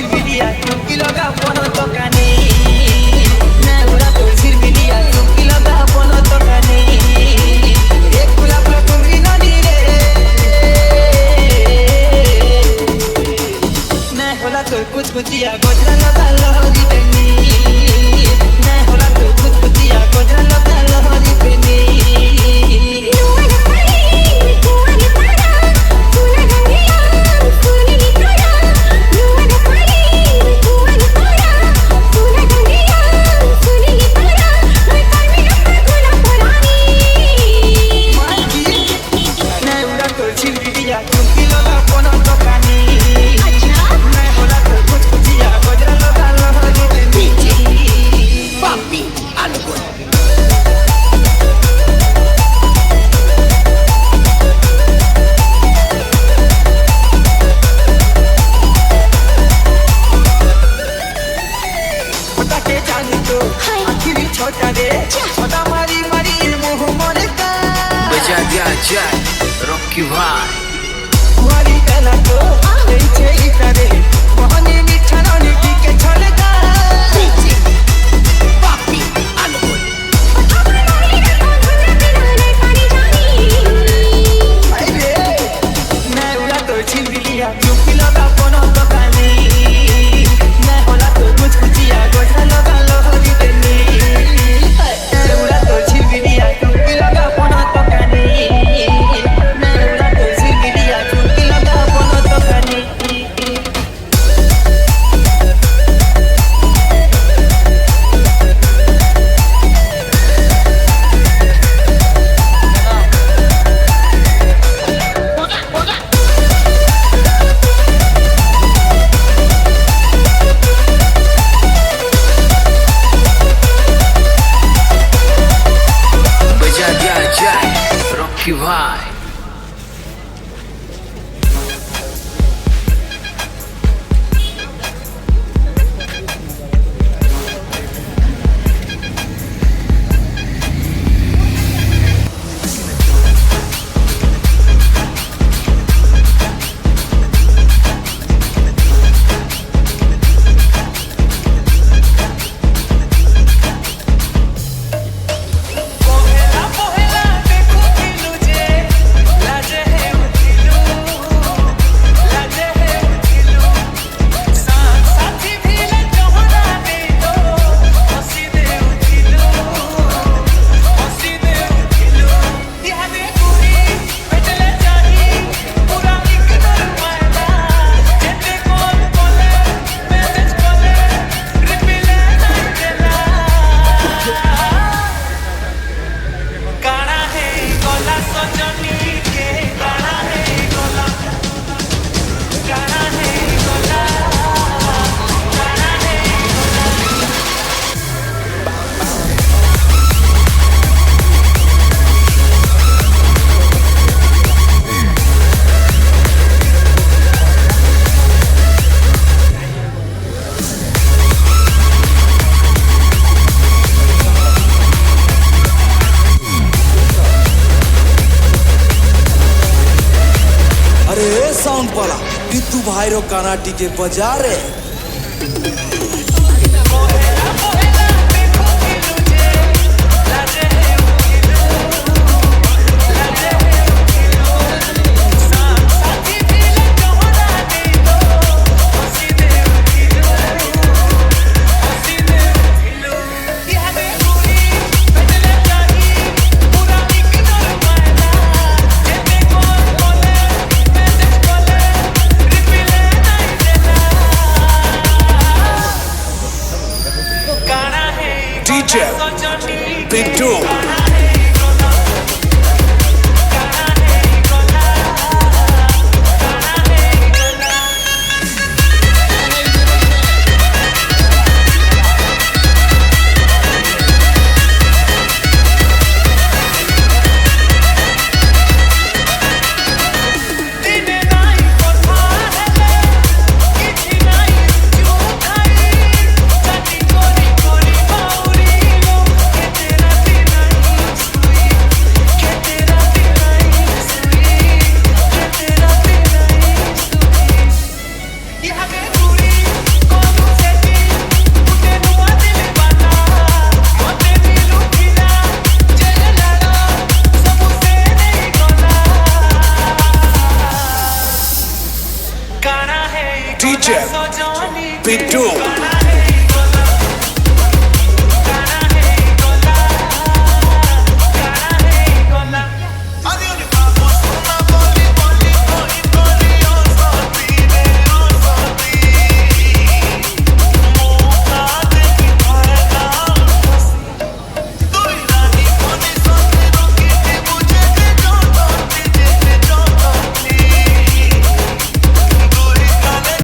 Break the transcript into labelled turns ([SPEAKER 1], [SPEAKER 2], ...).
[SPEAKER 1] silbiría, tranquilo pono tocani. Naura to silbiría, tranquilo pono tocani. Ekula ploturi no dire. Na hola to kuchkuchiya gojra laba lohri peni. Na hola to kuchkuchiya gojra laba lohri peni.
[SPEAKER 2] Rocky भाई
[SPEAKER 1] वाली कला को पीछे इतारे मोहनी मिठानो निकी के छोड़ेगा
[SPEAKER 2] पापी अलगुल
[SPEAKER 1] अरे मैं उड़ा तो छिल लिया क्योंकि लगा पोनो तो कानी मैं होला तो कुछ कुचिया गोजरा लगा लोहरी देनी मैं उड़ा तो छिल लिया क्योंकि लगा पोनो तो कानी
[SPEAKER 2] Rocky भाई
[SPEAKER 3] टिट्टू भाई रो कानाटी के बजा रे Pitu पिट्टू